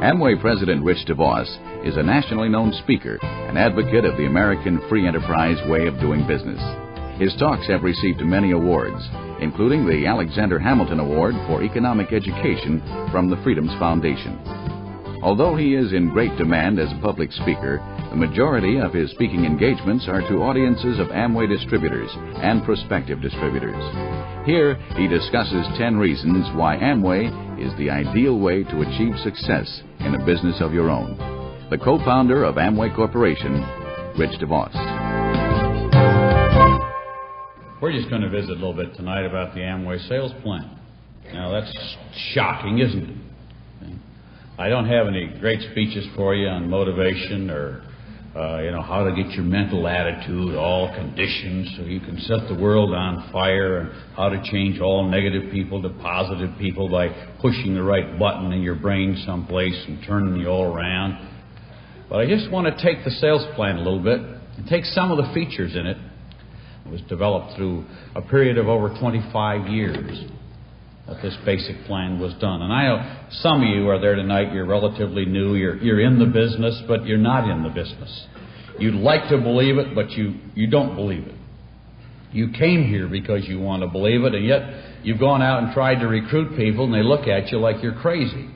Amway President Rich DeVos is a nationally known speaker and advocate of the American free enterprise way of doing business. His talks have received many awards, including the Alexander Hamilton Award for Economic Education from the Freedoms Foundation. Although he is in great demand as a public speaker, the majority of his speaking engagements are to audiences of Amway distributors and prospective distributors. Here, he discusses 10 reasons why Amway is the ideal way to achieve success in a business of your own. The co-founder of Amway Corporation, Rich DeVos. We're just going to visit a little bit tonight about the Amway sales plan. Now, that's shocking, isn't it? I don't have any great speeches for you on motivation or, how to get your mental attitude all conditioned so you can set the world on fire, and how to change all negative people to positive people by pushing the right button in your brain someplace and turning you all around. But I just want to take the sales plan a little bit and take some of the features in it. It was developed through a period of over 25 years. That this basic plan was done. And I know some of you are there tonight, you're relatively new, you're in the business, but you're not in the business. You'd like to believe it, but you don't believe it. You came here because you want to believe it, and yet you've gone out and tried to recruit people, and they look at you like you're crazy.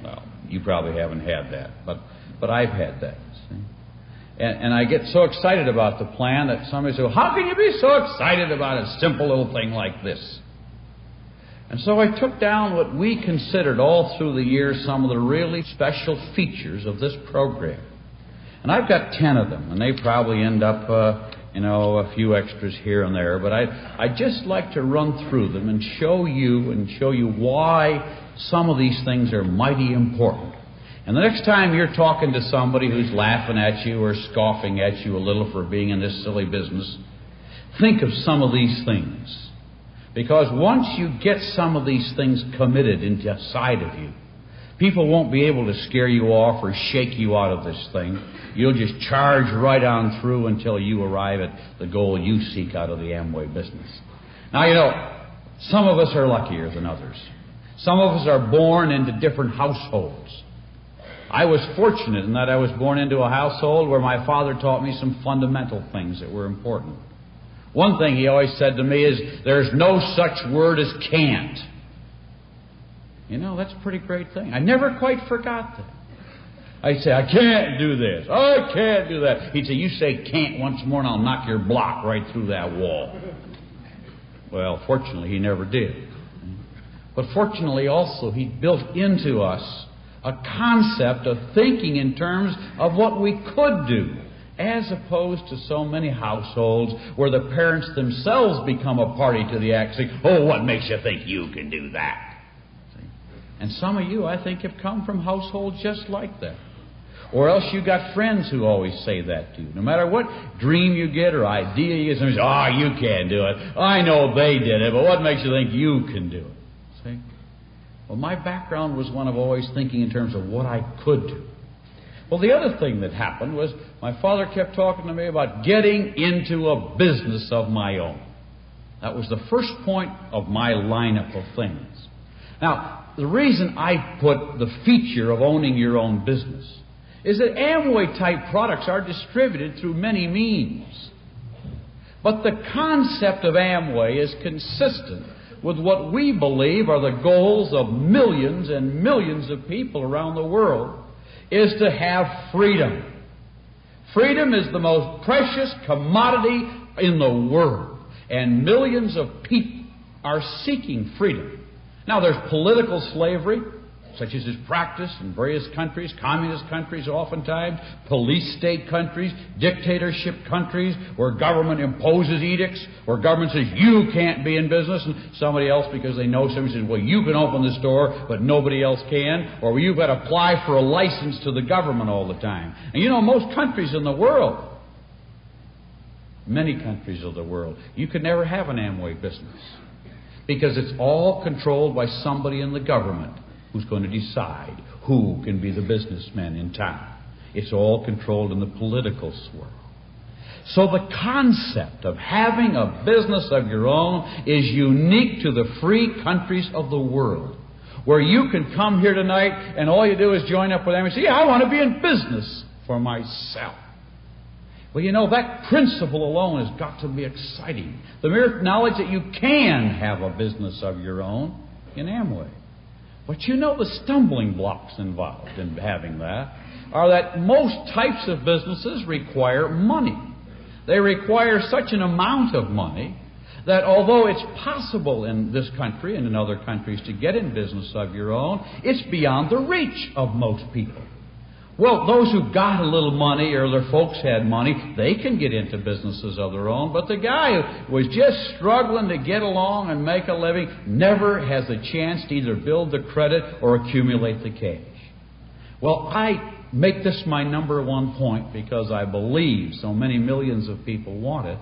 Well, you probably haven't had that, but I've had that. See? And I get so excited about the plan that somebody says, well, how can you be so excited about a simple little thing like this? And so I took down what we considered all through the years some of the really special features of this program. And I've got 10 of them, and they probably end up, a few extras here and there. But I'd just like to run through them and show you why some of these things are mighty important. And the next time you're talking to somebody who's laughing at you or scoffing at you a little for being in this silly business, think of some of these things. Because once you get some of these things committed inside of you, people won't be able to scare you off or shake you out of this thing. You'll just charge right on through until you arrive at the goal you seek out of the Amway business. Now, some of us are luckier than others. Some of us are born into different households. I was fortunate in that I was born into a household where my father taught me some fundamental things that were important. One thing he always said to me is, there's no such word as can't. That's a pretty great thing. I never quite forgot that. I'd say, I can't do this. I can't do that. He'd say, you say can't once more and I'll knock your block right through that wall. Well, fortunately, he never did. But fortunately also, he built into us a concept of thinking in terms of what we could do, as opposed to so many households where the parents themselves become a party to the act, saying, oh, what makes you think you can do that? See? And some of you, I think, have come from households just like that. Or else you got friends who always say that to you. No matter what dream you get or idea you get, somebody says, oh, you can't do it. I know they did it, but what makes you think you can do it? See? Well, my background was one of always thinking in terms of what I could do. Well, the other thing that happened was my father kept talking to me about getting into a business of my own. That was the first point of my lineup of things. Now, the reason I put the feature of owning your own business is that Amway-type products are distributed through many means. But the concept of Amway is consistent with what we believe are the goals of millions and millions of people around the world, is to have freedom. Freedom is the most precious commodity in the world, and millions of people are seeking freedom. Now, there's political slavery, such as is practiced in various countries, communist countries oftentimes, police state countries, dictatorship countries, where government imposes edicts, where government says, you can't be in business, and somebody else, because they know somebody says, well, you can open the store, but nobody else can, or you've got to apply for a license to the government all the time. And most countries in the world, many countries of the world, you could never have an Amway business, because it's all controlled by somebody in the government who's going to decide who can be the businessman in town. It's all controlled in the political swirl. So the concept of having a business of your own is unique to the free countries of the world, where you can come here tonight and all you do is join up with them and say, yeah, I want to be in business for myself. Well, you know, that principle alone has got to be exciting. The mere knowledge that you can have a business of your own in Amway. But you know the stumbling blocks involved in having that are that most types of businesses require money. They require such an amount of money that although it's possible in this country and in other countries to get in business of your own, it's beyond the reach of most people. Well, those who got a little money or their folks had money, they can get into businesses of their own. But the guy who was just struggling to get along and make a living never has a chance to either build the credit or accumulate the cash. Well, I make this my number one point because I believe so many millions of people want it.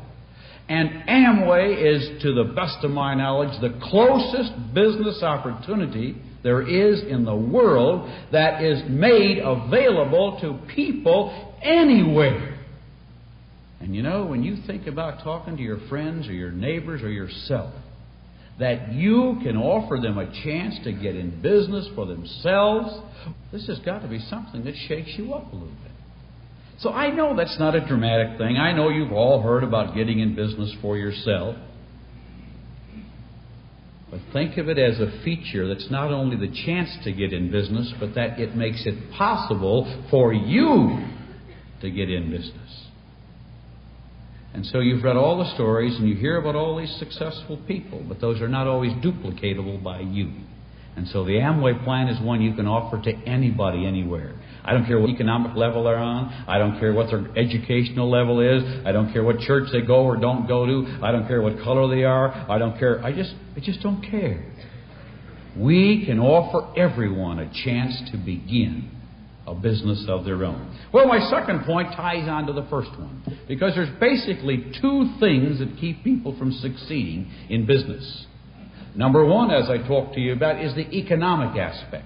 And Amway is, to the best of my knowledge, the closest business opportunity there is in the world that is made available to people anywhere. And you know, when you think about talking to your friends or your neighbors or yourself, that you can offer them a chance to get in business for themselves, this has got to be something that shakes you up a little bit. So I know that's not a dramatic thing. I know you've all heard about getting in business for yourself. But think of it as a feature that's not only the chance to get in business, but that it makes it possible for you to get in business. And so you've read all the stories and you hear about all these successful people, but those are not always duplicatable by you. And so the Amway plan is one you can offer to anybody, anywhere. I don't care what economic level they're on. I don't care what their educational level is. I don't care what church they go or don't go to. I don't care what color they are. I don't care. I just don't care. We can offer everyone a chance to begin a business of their own. Well, my second point ties on to the first one, because there's basically two things that keep people from succeeding in business. Number one, as I talked to you about, is the economic aspect.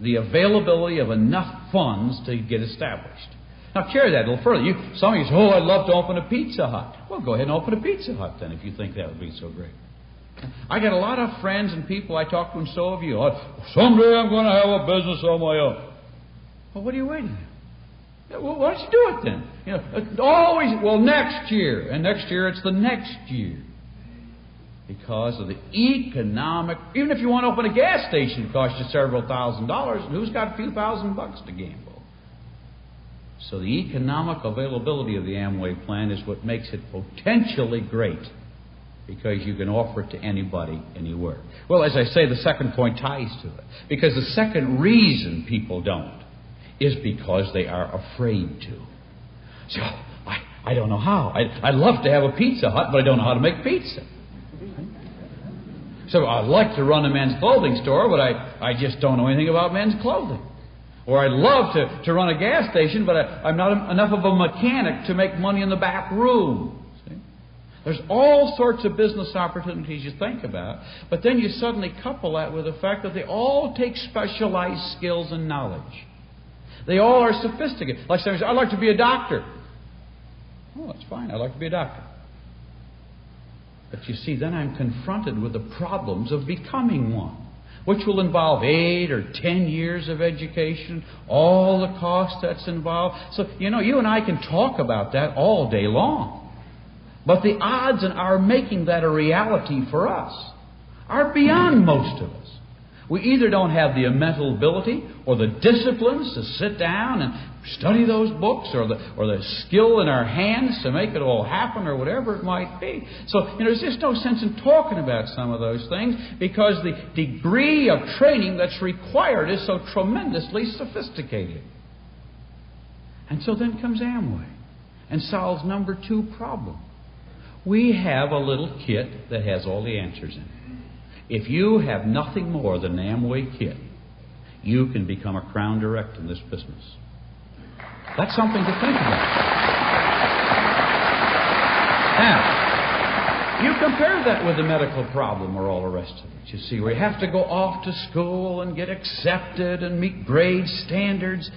The availability of enough funds to get established. Now, carry that a little further. Some of you say, oh, I'd love to open a Pizza Hut. Well, go ahead and open a Pizza Hut then, if you think that would be so great. I got a lot of friends and people I talk to, and so have you. Someday I'm going to have a business on my own. Well, what are you waiting for? Well, why don't you do it then? You know, always, well, next year. And next year, it's the next year. Because of the economic, even if you want to open a gas station, it costs you several $1,000s, and who's got a few $1,000s to gamble? So the economic availability of the Amway plan is what makes it potentially great, because you can offer it to anybody, anywhere. Well, as I say, the second point ties to it. Because the second reason people don't is because they are afraid to. So, I don't know how. I'd love to have a Pizza Hut, but I don't know how to make pizza. So I'd like to run a men's clothing store, but I just don't know anything about men's clothing. Or I'd love to run a gas station, but I'm not enough of a mechanic to make money in the back room. See? There's all sorts of business opportunities you think about, but then you suddenly couple that with the fact that they all take specialized skills and knowledge. They all are sophisticated. Like somebody says, I'd like to be a doctor. Oh, that's fine. I'd like to be a doctor. But you see, then I'm confronted with the problems of becoming one, which will involve 8 or 10 years of education, all the cost that's involved. So, you know, you and I can talk about that all day long. But the odds in our making that a reality for us are beyond most of us. We either don't have the mental ability or the disciplines to sit down and study those books, or the skill in our hands to make it all happen, or whatever it might be. So, you know, there's just no sense in talking about some of those things, because the degree of training that's required is so tremendously sophisticated. And so then comes Amway and solves number 2 problem. We have a little kit that has all the answers in it. If you have nothing more than an Amway kit, you can become a crown director in this business. That's something to think about. Now, you compare that with the medical problem or all the rest of it. You see, we have to go off to school and get accepted and meet grade standards.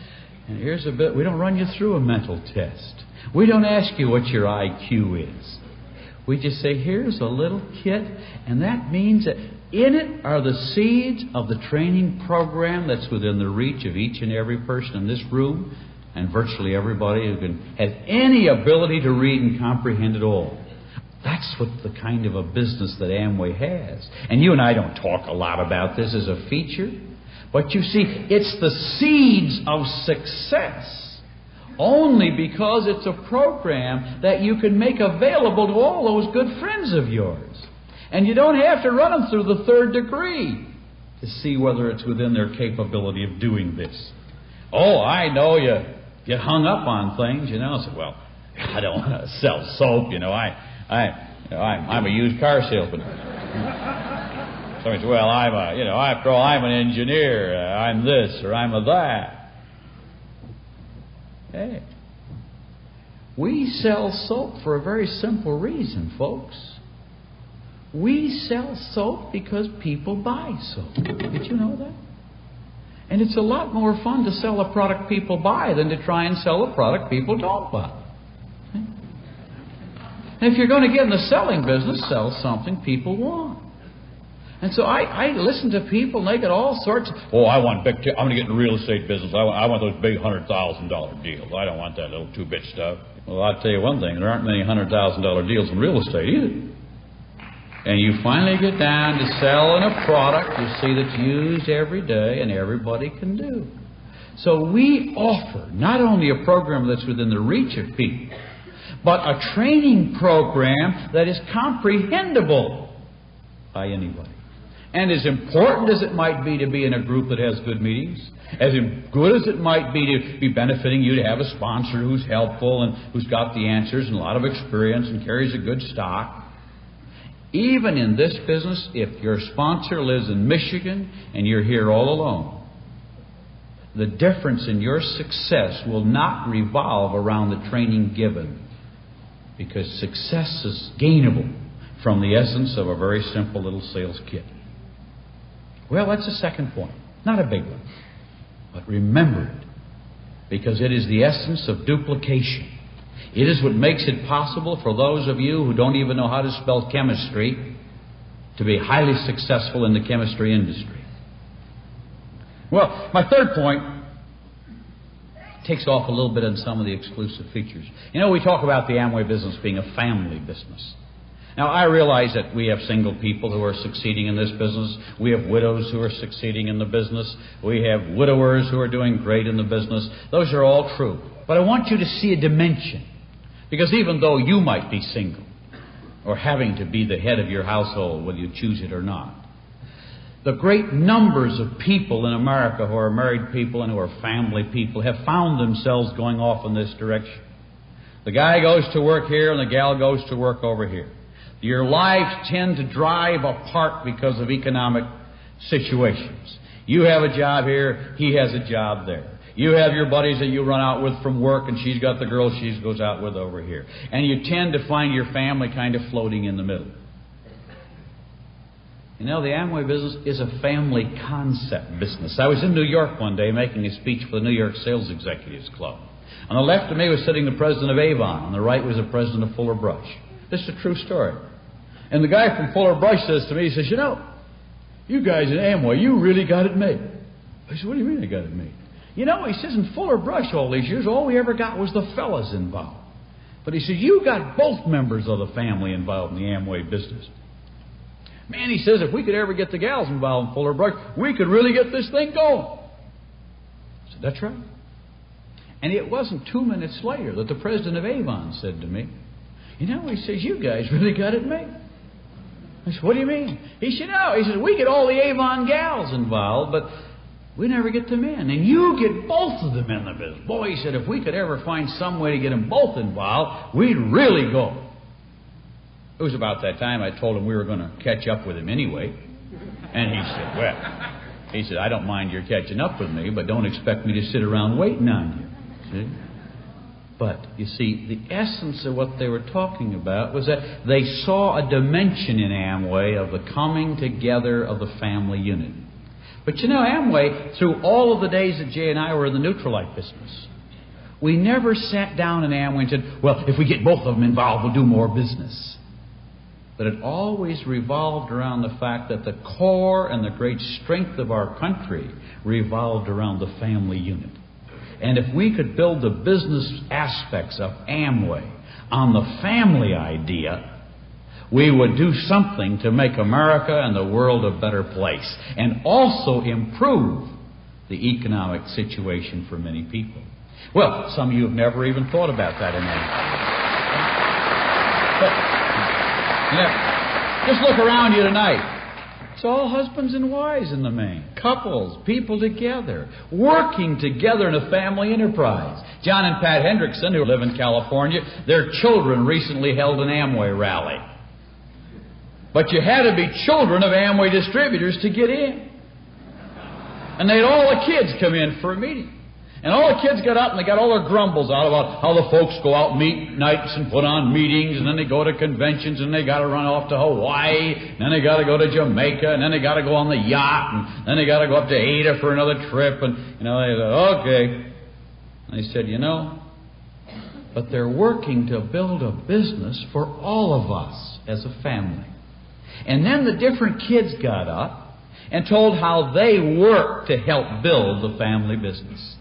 And here's a bit, we don't run you through a mental test. We don't ask you what your IQ is. We just say, here's a little kit, and that means that In it are the seeds of the training program that's within the reach of each and every person in this room and virtually everybody who has any ability to read and comprehend it all. That's what the kind of a business that Amway has. And you and I don't talk a lot about this as a feature, but you see, it's the seeds of success only because it's a program that you can make available to all those good friends of yours. And you don't have to run them through the third degree to see whether it's within their capability of doing this. Oh, I know you get hung up on things, you know. So, well, I don't want to sell soap, you know. I'm a used car salesman. Somebody says, well, after all, I'm an engineer. I'm this or I'm a that. Hey, we sell soap for a very simple reason, folks. We sell soap because people buy soap. Did you know that? And it's a lot more fun to sell a product people buy than to try and sell a product people don't buy. And if you're going to get in the selling business, sell something people want. And so I listen to people, and they get all sorts of, I'm going to get in the real estate business. I want those big $100,000 deals. I don't want that little two-bit stuff. Well, I'll tell you one thing. There aren't many $100,000 deals in real estate either. And you finally get down to selling a product you see that's used every day and everybody can do. So we offer not only a program that's within the reach of people, but a training program that is comprehensible by anybody. And as important as it might be to be in a group that has good meetings, as good as it might be to be benefiting you to have a sponsor who's helpful and who's got the answers and a lot of experience and carries a good stock, even in this business, if your sponsor lives in Michigan and you're here all alone, the difference in your success will not revolve around the training given, because success is gainable from the essence of a very simple little sales kit. Well, that's the second point. Not a big one. But remember it, because it is the essence of duplication. It is what makes it possible for those of you who don't even know how to spell chemistry to be highly successful in the chemistry industry. Well, my third point takes off a little bit on some of the exclusive features. You know, we talk about the Amway business being a family business. Now, I realize that we have single people who are succeeding in this business. We have widows who are succeeding in the business. We have widowers who are doing great in the business. Those are all true. But I want you to see a dimension. Because even though you might be single or having to be the head of your household, whether you choose it or not, the great numbers of people in America who are married people and who are family people have found themselves going off in this direction. The guy goes to work here and the gal goes to work over here. Your lives tend to drive apart because of economic situations. You have a job here, he has a job there. You have your buddies that you run out with from work, and she's got the girl she goes out with over here. And you tend to find your family kind of floating in the middle. You know, the Amway business is a family concept business. I was in New York one day making a speech for the New York Sales Executives Club. On the left of me was sitting the president of Avon. On the right was the president of Fuller Brush. This is a true story. And the guy from Fuller Brush says to me, he says, you know, you guys at Amway, you really got it made. I said, what do you mean I got it made? You know, he says, in Fuller Brush all these years, all we ever got was the fellas involved. But he says, you got both members of the family involved in the Amway business. Man, he says, if we could ever get the gals involved in Fuller Brush, we could really get this thing going. I said, that's right. And it wasn't 2 minutes later that the president of Avon said to me, you know, he says, you guys really got it made. I said, what do you mean? He said, no. He said, we get all the Avon gals involved, but we never get them in. And you get both of them in the business. Boy, he said, if we could ever find some way to get them both involved, we'd really go. It was about that time I told him we were going to catch up with him anyway. And he said, well, he said, I don't mind your catching up with me, but don't expect me to sit around waiting on you. See? But, you see, the essence of what they were talking about was that they saw a dimension in Amway of the coming together of the family unit. But, you know, Amway, through all of the days that Jay and I were in the Neutralite business, we never sat down in Amway and said, well, if we get both of them involved, we'll do more business. but it always revolved around the fact that the core and the great strength of our country revolved around the family unit. And if we could build the business aspects of Amway on the family idea, we would do something to make America and the world a better place, and also improve the economic situation for many people. Well, some of you have never even thought about that in any. But, just look around you tonight. It's all husbands and wives in the main. Couples, people together, working together in a family enterprise. John and Pat Hendrickson, who live in California, their children recently held an Amway rally. But you had to be children of Amway distributors to get in. And they had all the kids come in for a meeting. And all the kids got up and they got all their grumbles out about how the folks go out and meet nights and put on meetings, and then they go to conventions, and they got to run off to Hawaii, and then they got to go to Jamaica, and then they got to go on the yacht, and then they got to go up to Ada for another trip. And, they said, okay. And they said, but they're working to build a business for all of us as a family. And then the different kids got up and told how they worked to help build the family business.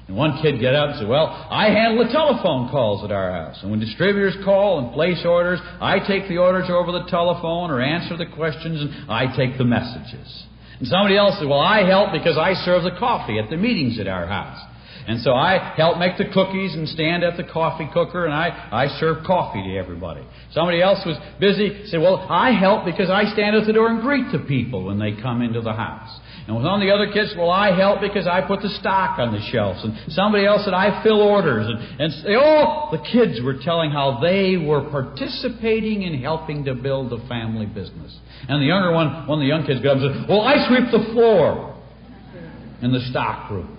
And one kid got up and said, well, I handle the telephone calls at our house. And when distributors call and place orders, I take the orders over the telephone or answer the questions, and I take the messages. And somebody else said, well, I help because I serve the coffee at the meetings at our house. And so I help make the cookies and stand at the coffee cooker, and I serve coffee to everybody. Somebody else was busy, said, well, I help because I stand at the door and greet the people when they come into the house. And with one of the other kids, well, I help because I put the stock on the shelves. And somebody else said, I fill orders. And the kids were telling how they were participating in helping to build the family business. And the younger one of the young kids got up and said, well, I sweep the floor in the stock room.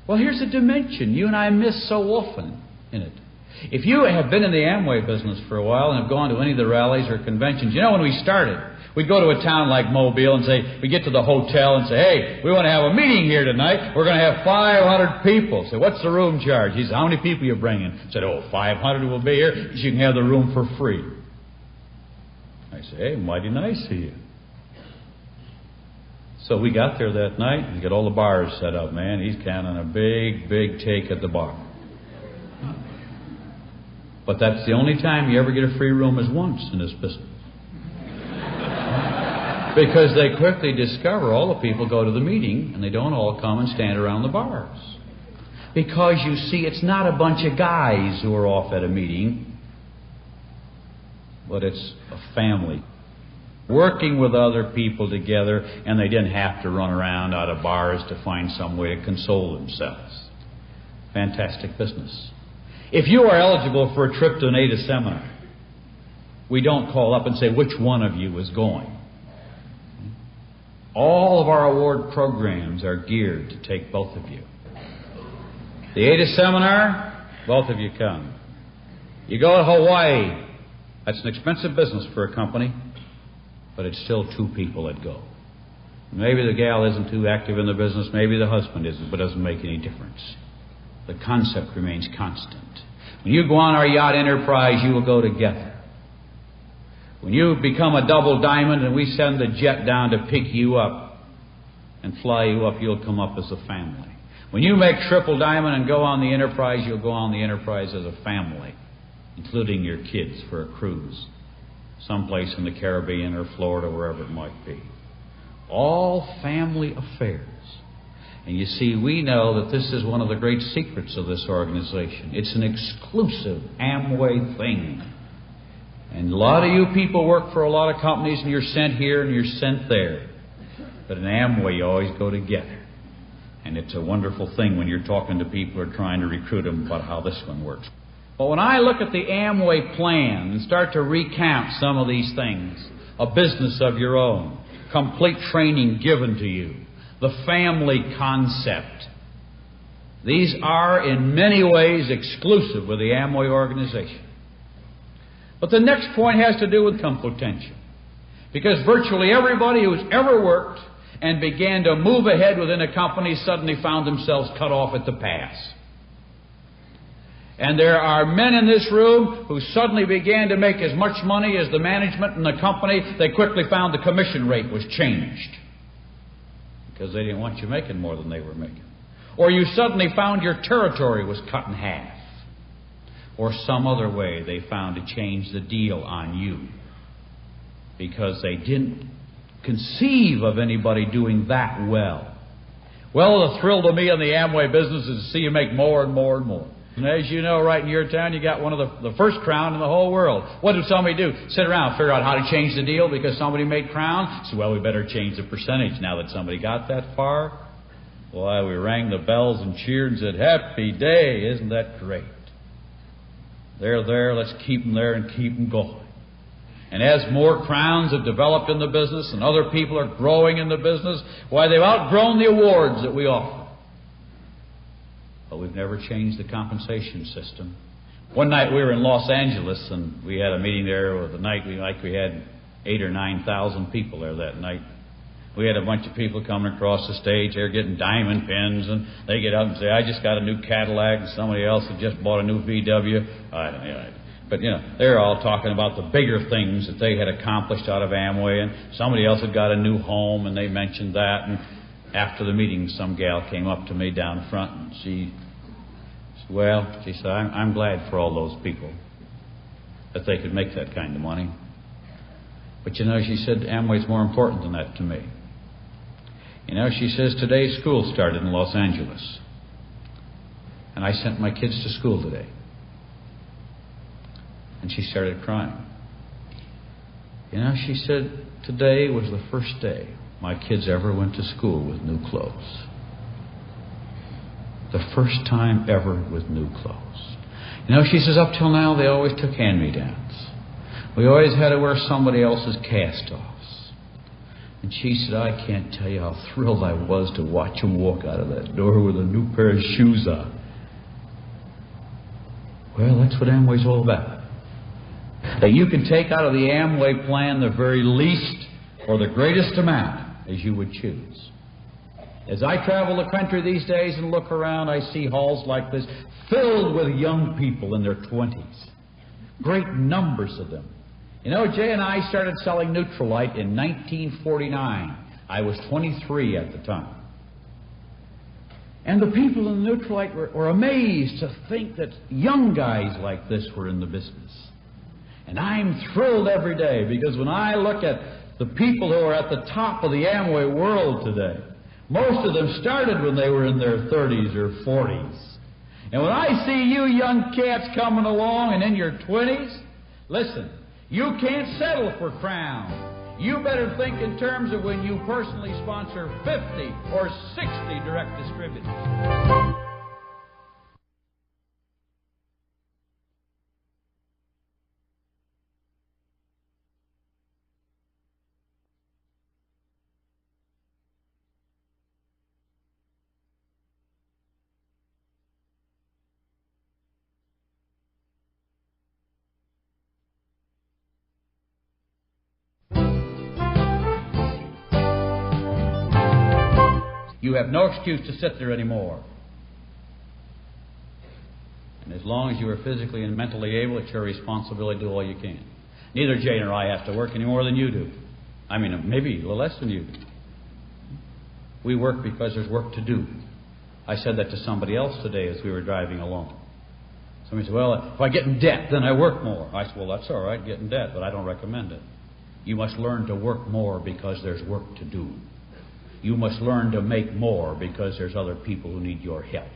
Well, here's a dimension you and I miss so often in it. If you have been in the Amway business for a while and have gone to any of the rallies or conventions, when we started, we'd go to a town like Mobile and say, we get to the hotel and say, hey, we want to have a meeting here tonight. We're going to have 500 people. Say, what's the room charge? He said, how many people are you bringing? I said, 500 will be here. You can have the room for free. I said, hey, mighty nice of you. So we got there that night, and he got all the bars set up, man. He's counting a big, big take at the bar. But that's the only time you ever get a free room is once in this business. Because they quickly discover all the people go to the meeting, and they don't all come and stand around the bars. Because, you see, it's not a bunch of guys who are off at a meeting, but it's a family. Working with other people together, and they didn't have to run around out of bars to find some way to console themselves. Fantastic business. If you are eligible for a trip to an ADA seminar, we don't call up and say, which one of you is going? All of our award programs are geared to take both of you. The ADA seminar, both of you come. You go to Hawaii, that's an expensive business for a company, but it's still two people that go. Maybe the gal isn't too active in the business, maybe the husband isn't, but it doesn't make any difference. The concept remains constant. When you go on our yacht enterprise, you will go together. When you become a double diamond and we send the jet down to pick you up and fly you up, you'll come up as a family. When you make triple diamond and go on the enterprise, you'll go on the enterprise as a family, including your kids for a cruise, someplace in the Caribbean or Florida, wherever it might be. All family affairs. And you see, we know that this is one of the great secrets of this organization. It's an exclusive Amway thing. And a lot of you people work for a lot of companies, and you're sent here and you're sent there. But in Amway, you always go together. And it's a wonderful thing when you're talking to people or trying to recruit them about how this one works. But when I look at the Amway plan and start to recount some of these things, a business of your own, complete training given to you, the family concept, these are in many ways exclusive with the Amway organization. But the next point has to do with income potential. Because virtually everybody who's ever worked and began to move ahead within a company suddenly found themselves cut off at the pass. And there are men in this room who suddenly began to make as much money as the management and the company. They quickly found the commission rate was changed because they didn't want you making more than they were making. Or you suddenly found your territory was cut in half. Or some other way they found to change the deal on you because they didn't conceive of anybody doing that well. Well, the thrill to me in the Amway business is to see you make more and more and more. And as you know, right in your town, you got one of the first crown in the whole world. What did somebody do? Sit around, figure out how to change the deal because somebody made crown? So, well, we better change the percentage now that somebody got that far. Why, we rang the bells and cheered and said, happy day, isn't that great? They're there, let's keep them there and keep them going. And as more crowns have developed in the business and other people are growing in the business, why, they've outgrown the awards that we offer. But we've never changed the compensation system. One night we were in Los Angeles and we had a meeting there with the night we had 8,000 or 9,000 people there that night. We had a bunch of people coming across the stage. They're getting diamond pins, and they get up and say, I just got a new Cadillac, and somebody else had just bought a new VW. But, they're all talking about the bigger things that they had accomplished out of Amway, and somebody else had got a new home, and they mentioned that. And after the meeting, some gal came up to me down front, and she said, I'm glad for all those people that they could make that kind of money. But, she said, Amway's more important than that to me. She says, today school started in Los Angeles. And I sent my kids to school today. And she started crying. She said, today was the first day my kids ever went to school with new clothes. The first time ever with new clothes. She says, up till now they always took hand-me-downs. We always had to wear somebody else's cast-offs. And she said, I can't tell you how thrilled I was to watch them walk out of that door with a new pair of shoes on. Well, that's what Amway's all about. That you can take out of the Amway plan the very least or the greatest amount as you would choose. As I travel the country these days and look around, I see halls like this filled with young people in their 20s. Great numbers of them. Jay and I started selling Neutralite in 1949. I was 23 at the time. And the people in the Neutralite were amazed to think that young guys like this were in the business. And I'm thrilled every day because when I look at the people who are at the top of the Amway world today, most of them started when they were in their 30s or 40s. And when I see you young cats coming along and in your 20s, listen, you can't settle for crown. You better think in terms of when you personally sponsor 50 or 60 direct distributors. You have no excuse to sit there anymore. And as long as you are physically and mentally able, it's your responsibility to do all you can. Neither Jay nor I have to work any more than you do. I mean, maybe a little less than you do. We work because there's work to do. I said that to somebody else today as we were driving along. Somebody said, well, if I get in debt, then I work more. I said, well, that's all right, get in debt, but I don't recommend it. You must learn to work more because there's work to do. You must learn to make more because there's other people who need your help.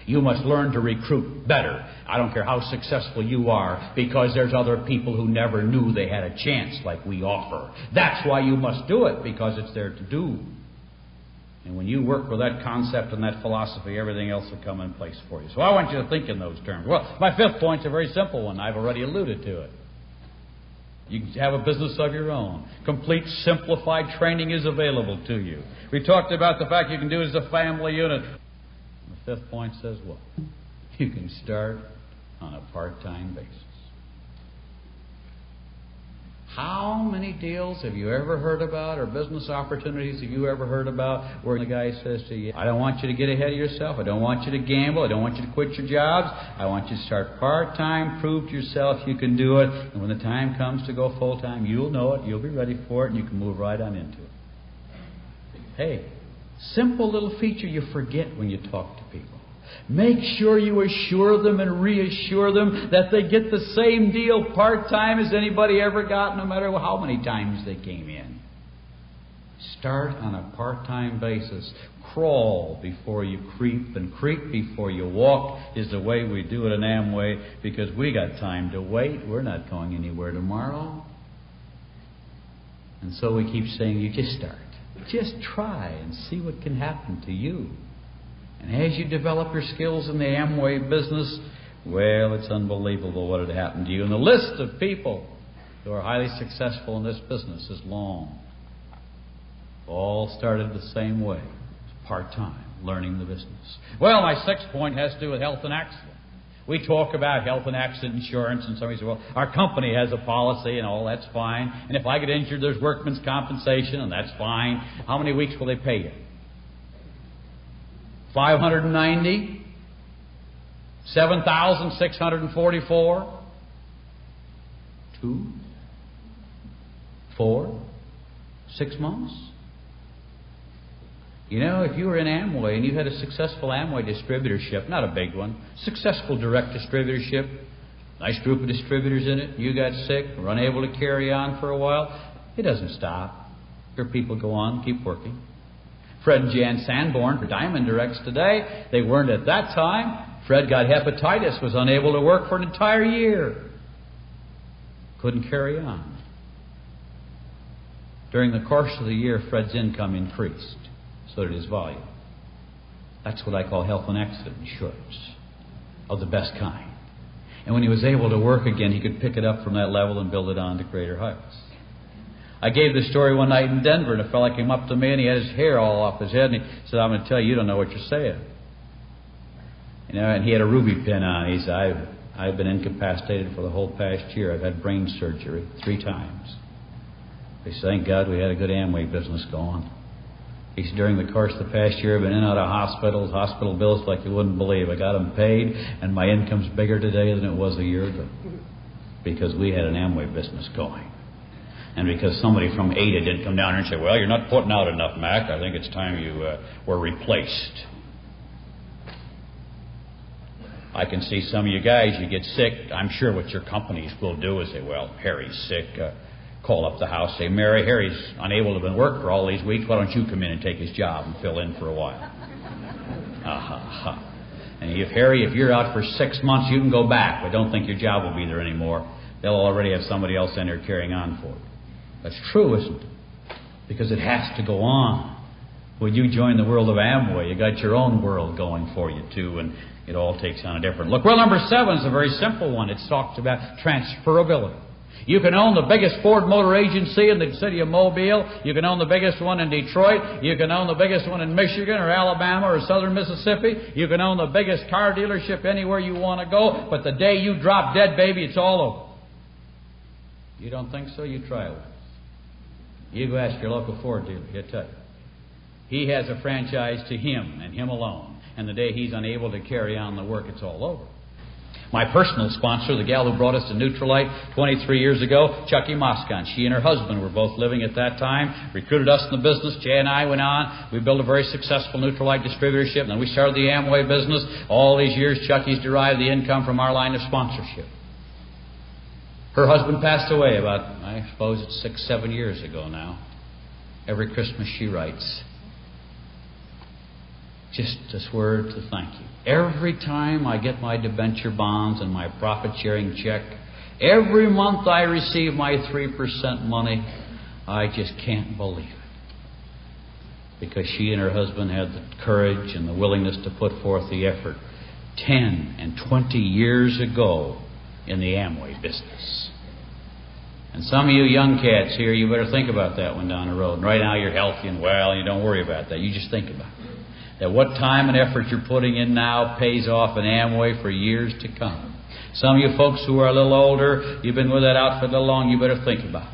You must learn to recruit better. I don't care how successful you are, because there's other people who never knew they had a chance like we offer. That's why you must do it, because it's there to do. And when you work with that concept and that philosophy, everything else will come in place for you. So I want you to think in those terms. Well, my fifth point's a very simple one. I've already alluded to it. You can have a business of your own. Complete simplified training is available to you. We talked about the fact you can do it as a family unit. The fifth point says what? You can start on a part-time basis. How many deals have you ever heard about, or business opportunities have you ever heard about, where the guy says to you, I don't want you to get ahead of yourself, I don't want you to gamble, I don't want you to quit your jobs, I want you to start part-time, prove to yourself you can do it, and when the time comes to go full-time, you'll know it, you'll be ready for it, and you can move right on into it. Hey, simple little feature you forget when you talk to people. Make sure you assure them and reassure them that they get the same deal part-time as anybody ever got, no matter how many times they came in. Start on a part-time basis. Crawl before you creep, and creep before you walk is the way we do it in Amway, because we got time to wait. We're not going anywhere tomorrow. And so we keep saying, you just start. Just try and see what can happen to you. And as you develop your skills in the Amway business, well, it's unbelievable what had happened to you. And the list of people who are highly successful in this business is long. All started the same way, part-time, learning the business. Well, my sixth point has to do with health and accident. We talk about health and accident insurance, and somebody says, well, our company has a policy, and all that's fine. And if I get injured, there's workman's compensation, and that's fine. How many weeks will they pay you? 590? 7,644? 2? 4? 6 months? You know, if you were in Amway and you had a successful Amway distributorship, not a big one, successful direct distributorship, nice group of distributors in it, you got sick, were unable to carry on for a while, it doesn't stop. Your people go on, keep working. Fred and Jan Sanborn for Diamond Directs today, they weren't at that time. Fred got hepatitis, was unable to work for an entire year. Couldn't carry on. During the course of the year, Fred's income increased. So did his volume. That's what I call health and accident insurance of the best kind. And when he was able to work again, he could pick it up from that level and build it on to greater heights. I gave this story one night in Denver, and a fellow came up to me, and he had his hair all off his head, and he said, I'm going to tell you, you don't know what you're saying. You know, and he had a ruby pin on. He said, I've been incapacitated for the whole past year. I've had brain surgery 3 times. He said, thank God we had a good Amway business going. He said, during the course of the past year, I've been in and out of hospitals, hospital bills like you wouldn't believe. I got them paid, and my income's bigger today than it was a year ago, because we had an Amway business going. And because somebody from Ada didn't come down here and say, well, you're not putting out enough, Mac. I think it's time you were replaced. I can see some of you guys, you get sick. I'm sure what your companies will do is say, well, Harry's sick. Call up the house, say, Mary, Harry's unable to work for all these weeks. Why don't you come in and take his job and fill in for a while? And if Harry, if you're out for 6 months, you can go back, but don't think your job will be there anymore. They'll already have somebody else in there carrying on for it. That's true, isn't it? Because it has to go on. When you join the world of Amway, you got your own world going for you too, and it all takes on a different look. Well, number 7 is a very simple one. It talks about transferability. You can own the biggest Ford Motor Agency in the city of Mobile. You can own the biggest one in Detroit. You can own the biggest one in Michigan or Alabama or southern Mississippi. You can own the biggest car dealership anywhere you want to go. But the day you drop dead, baby, it's all over. You don't think so? You try it. You go ask your local Ford dealer. He'll tell you. He has a franchise to him and him alone. And the day he's unable to carry on the work, it's all over. My personal sponsor, the gal who brought us to Neutralite 23 years ago, Chucky Moscon. She and her husband were both living at that time, recruited us in the business. Jay and I went on. We built a very successful Neutralite distributorship. And then we started the Amway business. All these years, Chucky's derived the income from our line of sponsorship. Her husband passed away about, I suppose it's 6, 7 years ago now. Every Christmas she writes just this word to thank you. Every time I get my debenture bonds and my profit-sharing check, every month I receive my 3% money, I just can't believe it. Because she and her husband had the courage and the willingness to put forth the effort 10 and 20 years ago in the Amway business. And some of you young cats here, you better think about that one down the road. And right now you're healthy and well, you don't worry about that. You just think about it. That what time and effort you're putting in now pays off in Amway for years to come. Some of you folks who are a little older, you've been with that outfit a little long, you better think about it.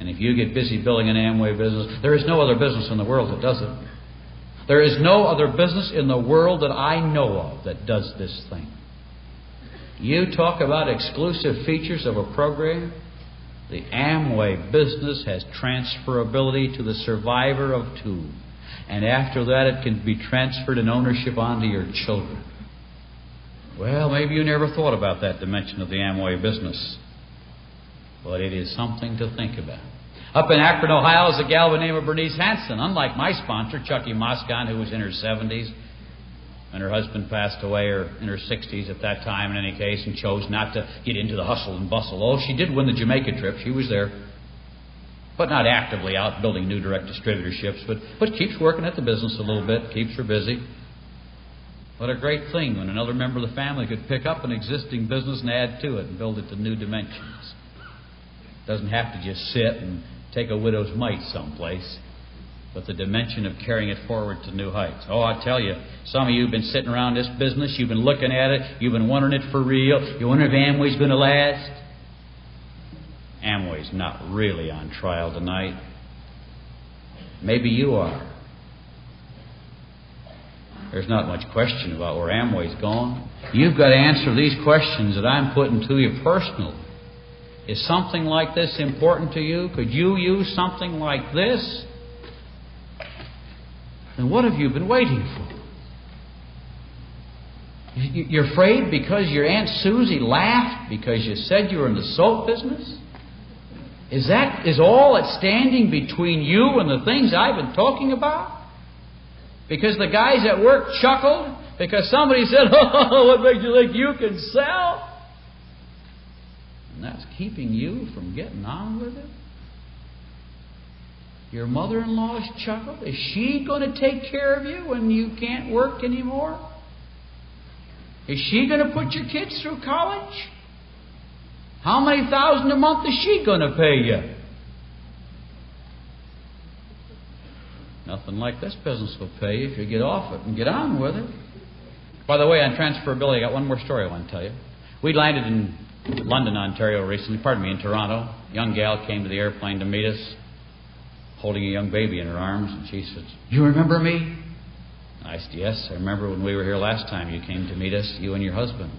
And if you get busy building an Amway business, there is no other business in the world that does it. There is no other business in the world that I know of that does this thing. You talk about exclusive features of a program. The Amway business has transferability to the survivor of two. And after that, it can be transferred in ownership onto your children. Well, maybe you never thought about that dimension of the Amway business. But it is something to think about. Up in Akron, Ohio, is a gal by the name of Bernice Hansen. Unlike my sponsor, Chucky Moscon, who was in her 70s, and her husband passed away, or in her 60s at that time in any case, and chose not to get into the hustle and bustle. Oh, she did win the Jamaica trip. She was there. But not actively out building new direct distributorships, but keeps working at the business a little bit, keeps her busy. What a great thing when another member of the family could pick up an existing business and add to it and build it to new dimensions. Doesn't have to just sit and take a widow's mite someplace, but the dimension of carrying it forward to new heights. Oh, I tell you, some of you have been sitting around this business, you've been looking at it, you've been wondering it for real, you wonder if Amway's going to last. Amway's not really on trial tonight. Maybe you are. There's not much question about where Amway's going. You've got to answer these questions that I'm putting to you personally. Is something like this important to you? Could you use something like this? Then what have you been waiting for? You're afraid because your Aunt Susie laughed because you said you were in the soap business? Is all that's standing between you and the things I've been talking about? Because the guys at work chuckled? Because somebody said, oh, what makes you think you can sell? And that's keeping you from getting on with it? Your mother-in-law's chuckled? Is she going to take care of you when you can't work anymore? Is she going to put your kids through college? How many thousand a month is she going to pay you? Nothing like this business will pay you if you get off it and get on with it. By the way, on transferability, I got one more story I want to tell you. We landed in London, Ontario recently, in Toronto. A young gal came to the airplane to meet us, holding a young baby in her arms, and she said, "You remember me?" I said, "Yes, I remember when we were here last time you came to meet us, you and your husband."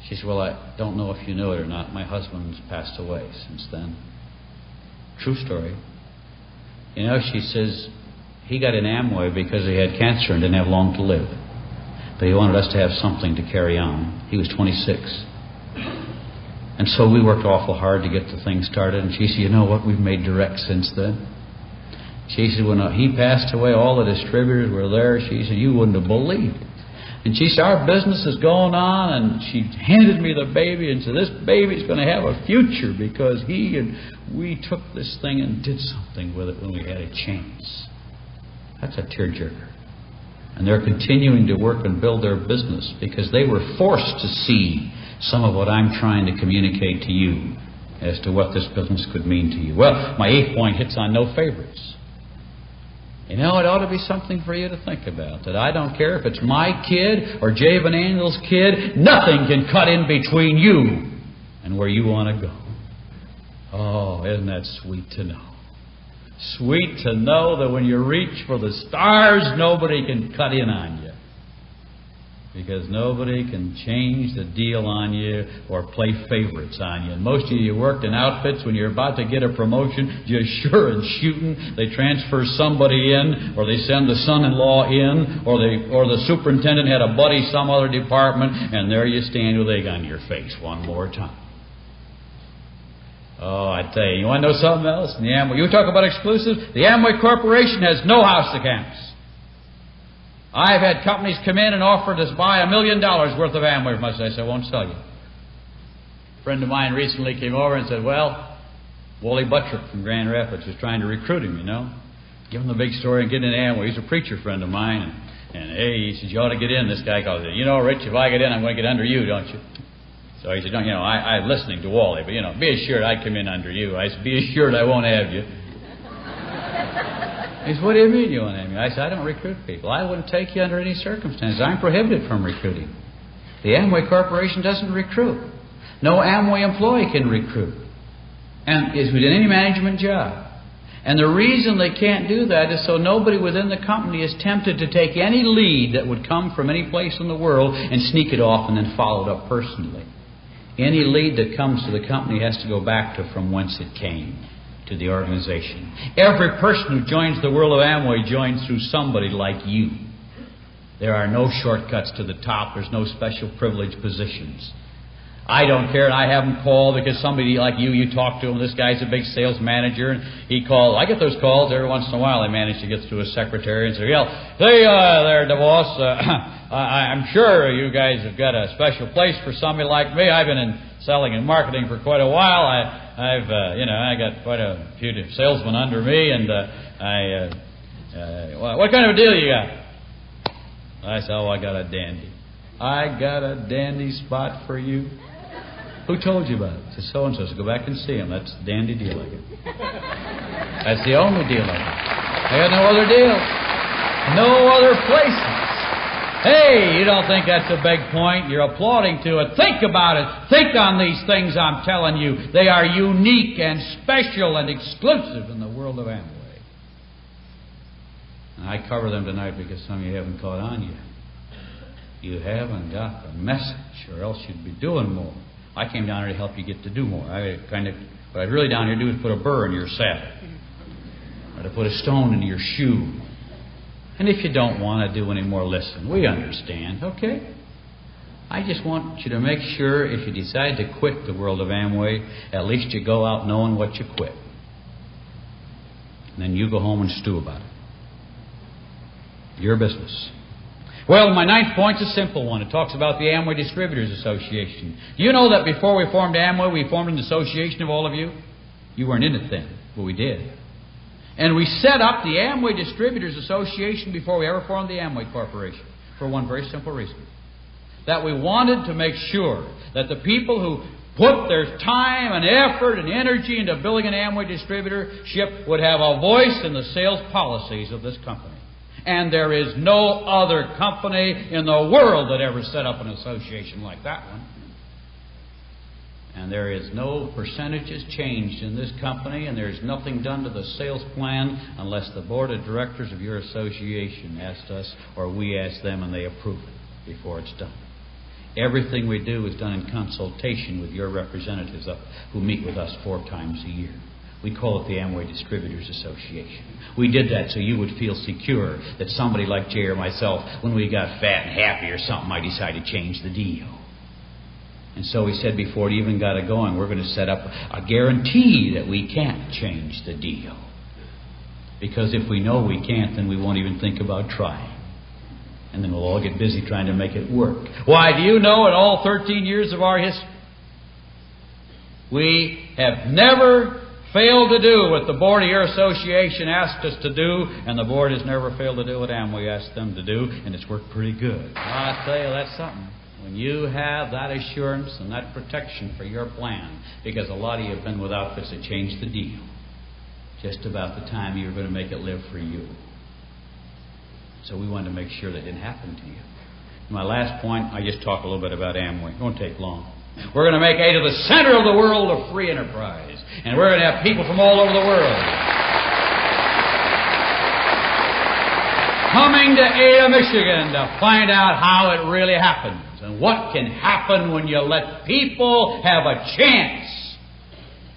She said, "Well, I don't know if you know it or not. My husband's passed away since then." True story. You know, she says, he got in Amway because he had cancer and didn't have long to live. But he wanted us to have something to carry on. He was 26. And so we worked awful hard to get the thing started. And she said, "You know what? We've made direct since then." She said, "When he passed away, all the distributors were there." She said, "You wouldn't have believed it." And she said, "Our business is going on," and she handed me the baby and said, "This baby's going to have a future because he and we took this thing and did something with it when we had a chance." That's a tearjerker. And they're continuing to work and build their business because they were forced to see some of what I'm trying to communicate to you as to what this business could mean to you. Well, my 8th point hits on no favorites. You know, it ought to be something for you to think about, that I don't care if it's my kid or Jay Van Andel's kid, nothing can cut in between you and where you want to go. Oh, isn't that sweet to know? Sweet to know that when you reach for the stars, nobody can cut in on you. Because nobody can change the deal on you or play favorites on you. And most of you worked in outfits when you're about to get a promotion, just sure and shooting. They transfer somebody in, or they send the son-in-law in, or the superintendent had a buddy some other department, and there you stand with egg on your face one more time. Oh, I tell you, you want to know something else? In the Amway, you talk about exclusives. The Amway Corporation has no house accounts. I've had companies come in and offer to buy $1 million worth of Amway from us. I said, "I won't sell you." A friend of mine recently came over and said, "Well, Wally Buttrick from Grand Rapids was trying to recruit him, you know. Give him the big story and get into Amway." He's a preacher friend of mine. And hey, he says, "You ought to get in." This guy calls it, "You know, Rich, if I get in, I'm going to get under you, don't you?" So he said, "Don't, you know, I'm listening to Wally, but, you know, be assured I'd come in under you." I said, "Be assured I won't have you." He said, "What do you mean you won't have me?" I said, "I don't recruit people. I wouldn't take you under any circumstances. I'm prohibited from recruiting. The Amway Corporation doesn't recruit. No Amway employee can recruit. and as we did any management job. And the reason they can't do that is so nobody within the company is tempted to take any lead that would come from any place in the world and sneak it off and then follow it up personally. Any lead that comes to the company has to go back to from whence it came, to the organization. Every person who joins the world of Amway joins through somebody like you. There are no shortcuts to the top. There's no special privileged positions. I don't care, and I have them call because somebody like you talk to him. This guy's a big sales manager, and he calls. I get those calls every once in a while. They manage to get through his secretary and say, "Hey, there, DeVos, I'm sure you guys have got a special place for somebody like me. I've been in selling and marketing for quite a while. I got quite a few salesmen under me, and what kind of a deal you got?" I said, "Oh, I got a dandy. I got a dandy spot for you." "Who told you about it?" I said, "So-and-so." So go back and see him. That's the dandy deal I get. That's the only deal I get. I got no other deals. No other places. Hey, you don't think that's a big point? You're applauding to it. Think about it. Think on these things I'm telling you. They are unique and special and exclusive in the world of Amway. And I cover them tonight because some of you haven't caught on yet. You haven't got the message, or else you'd be doing more. I came down here to help you get to do more. What I'd really down here do is put a burr in your saddle, or to put a stone into your shoe. And if you don't want to do any more, listen. We understand, okay? I just want you to make sure if you decide to quit the world of Amway, at least you go out knowing what you quit. And then you go home and stew about it. Your business. Well, my ninth point is a simple one. It talks about the Amway Distributors Association. Do you know that before we formed Amway, we formed an association of all of you? You weren't in it then, but we did. And we set up the Amway Distributors Association before we ever formed the Amway Corporation for one very simple reason. That we wanted to make sure that the people who put their time and effort and energy into building an Amway distributorship would have a voice in the sales policies of this company. And there is no other company in the world that ever set up an association like that one. And there is no percentages changed in this company, and there's nothing done to the sales plan unless the board of directors of your association asked us, or we asked them, and they approve it before it's done. Everything we do is done in consultation with your representatives who meet with us 4 times a year. We call it the Amway Distributors Association. We did that so you would feel secure that somebody like Jay or myself, when we got fat and happy or something, might decide to change the deal. And so we said before it even got it going, we're going to set up a guarantee that we can't change the deal. Because if we know we can't, then we won't even think about trying. And then we'll all get busy trying to make it work. Why, do you know in all 13 years of our history, we have never failed to do what the board of your association asked us to do, and the board has never failed to do what Amway asked them to do, and it's worked pretty good. I'll tell you, that's something. When you have that assurance and that protection for your plan, because a lot of you have been with outfits that changed the deal just about the time you were going to make it live for you. So we wanted to make sure that didn't happen to you. My last point, I just talk a little bit about Amway. It won't take long. We're going to make A to the center of the world of free enterprise. And we're going to have people from all over the world coming to Ada, Michigan to find out how it really happens and what can happen when you let people have a chance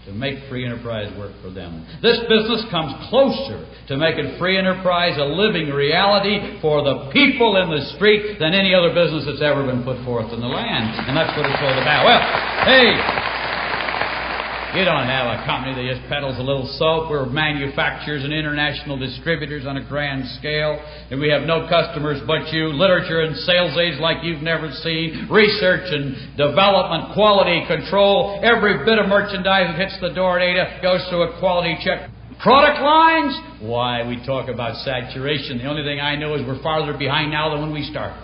to make free enterprise work for them. This business comes closer to making free enterprise a living reality for the people in the street than any other business that's ever been put forth in the land. And that's what it's all about. Well, hey, you don't have a company that just peddles a little soap. We're manufacturers and international distributors on a grand scale. And we have no customers but you. Literature and sales aids like you've never seen. Research and development, quality control. Every bit of merchandise that hits the door at Ada goes through a quality check. Product lines? Why, we talk about saturation. The only thing I know is we're farther behind now than when we started.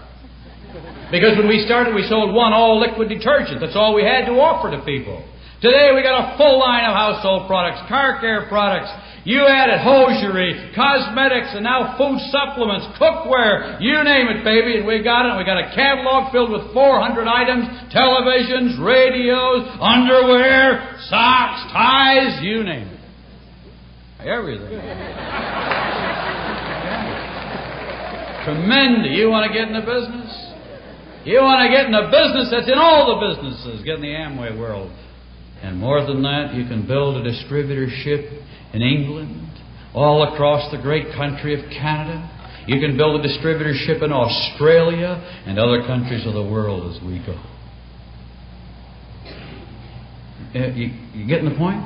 Because when we started, we sold one all-liquid detergent. That's all we had to offer to people. Today we got a full line of household products, car care products, You added hosiery, cosmetics, and now food supplements, cookware, you name it, baby, and we got it. We got a catalog filled with 400 items, televisions, radios, underwear, socks, ties, you name it. Everything. Tremendous. You want to get in the business? You want to get in the business that's in all the businesses. Get in the Amway world. And more than that, you can build a distributorship in England, all across the great country of Canada. You can build a distributorship in Australia and other countries of the world as we go. You getting the point?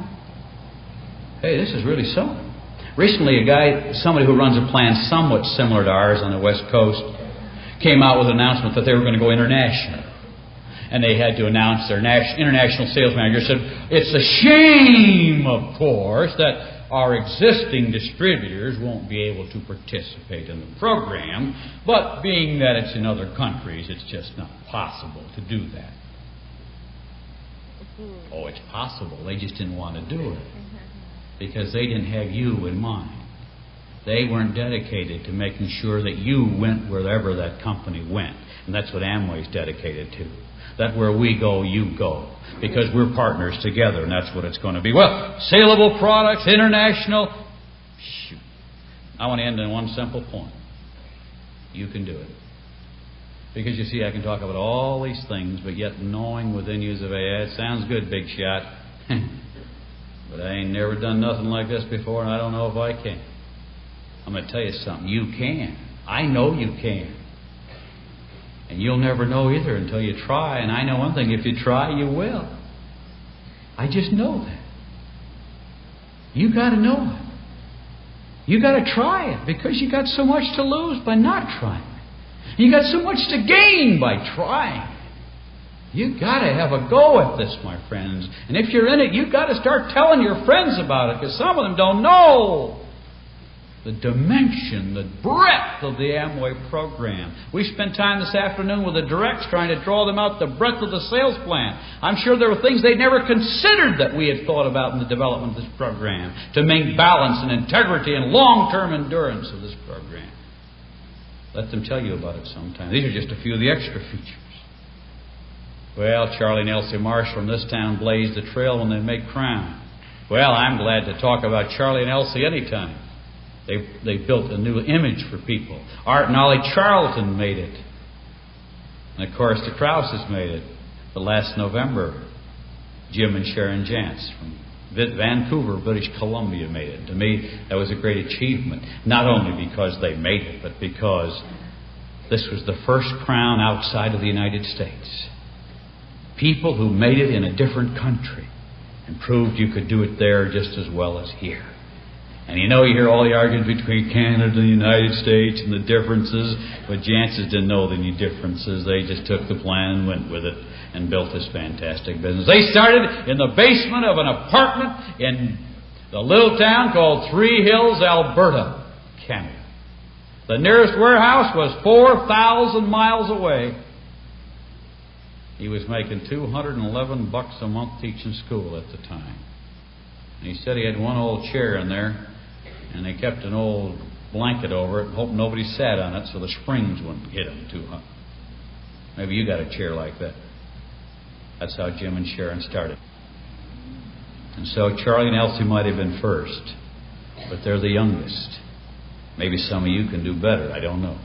Hey, this is really something. Recently, somebody who runs a plan somewhat similar to ours on the West Coast, came out with an announcement that they were going to go international. And they had to announce their international sales manager said, it's a shame, of course, that our existing distributors won't be able to participate in the program, but being that it's in other countries, it's just not possible to do that. Oh, it's possible. They just didn't want to do it because they didn't have you in mind. They weren't dedicated to making sure that you went wherever that company went. And that's what Amway's dedicated to. That where we go, you go. Because we're partners together, and that's what it's going to be. Well, saleable products, international. Shoot. I want to end on one simple point. You can do it. Because you see, I can talk about all these things, but yet knowing within you, it sounds good, big shot. But I ain't never done nothing like this before, and I don't know if I can. I'm going to tell you something. You can. I know you can. And you'll never know either until you try. And I know one thing. If you try, you will. I just know that. You got to know it. You got to try it because you got so much to lose by not trying it. You got so much to gain by trying. You got to have a go at this, my friends. And if you're in it, you got to start telling your friends about it because some of them don't know the dimension, the breadth of the Amway program. We spent time this afternoon with the directs trying to draw them out the breadth of the sales plan. I'm sure there were things they'd never considered that we had thought about in the development of this program to make balance and integrity and long-term endurance of this program. Let them tell you about it sometime. These are just a few of the extra features. Well, Charlie and Elsie Marsh from this town blazed the trail when they made Crown. Well, I'm glad to talk about Charlie and Elsie anytime. They built a new image for people. Art and Ollie Charlton made it. And of course, the Krauses made it. But last November, Jim and Sharon Jantz from Vancouver, British Columbia made it. To me, that was a great achievement. Not only because they made it, but because this was the first Crown outside of the United States. People who made it in a different country and proved you could do it there just as well as here. And you hear all the arguments between Canada and the United States and the differences, but Jantz's didn't know any differences. They just took the plan and went with it and built this fantastic business. They started in the basement of an apartment in the little town called Three Hills, Alberta, Canada. The nearest warehouse was 4,000 miles away. He was making $211 a month teaching school at the time. And he said he had one old chair in there, and they kept an old blanket over it, hoping nobody sat on it so the springs wouldn't hit him too hard. Maybe you got a chair like that. That's how Jim and Sharon started. And so Charlie and Elsie might have been first, but they're the youngest. Maybe some of you can do better. I don't know.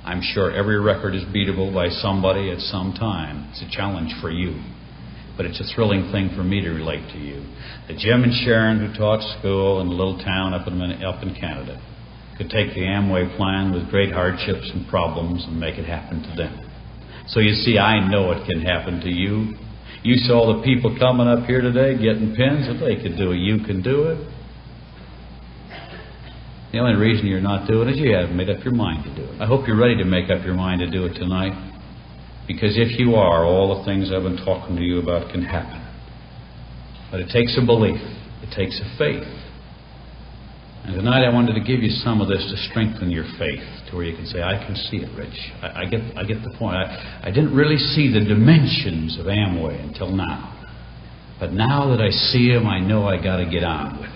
I'm sure every record is beatable by somebody at some time. It's a challenge for you. But it's a thrilling thing for me to relate to you. That Jim and Sharon, who taught school in a little town up in Canada, could take the Amway plan with great hardships and problems and make it happen to them. So you see, I know it can happen to you. You saw the people coming up here today getting pins. If they could do it, you can do it. The only reason you're not doing it is you haven't made up your mind to do it. I hope you're ready to make up your mind to do it tonight. Because if you are, all the things I've been talking to you about can happen. But it takes a belief. It takes a faith. And tonight I wanted to give you some of this to strengthen your faith, to where you can say, I can see it, Rich. I get the point. I didn't really see the dimensions of Amway until now. But now that I see them, I know I got to get on with it.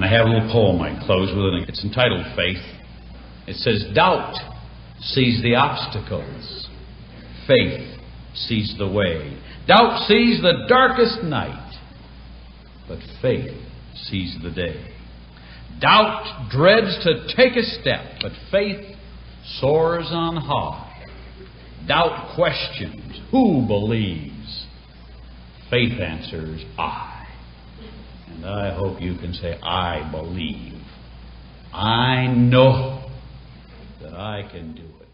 And I have a little poem I close with, and it's entitled Faith. It says, doubt sees the obstacles. Faith sees the way. Doubt sees the darkest night, but faith sees the day. Doubt dreads to take a step, but faith soars on high. Doubt questions, who believes? Faith answers, I. And I hope you can say, I believe. I know that I can do it.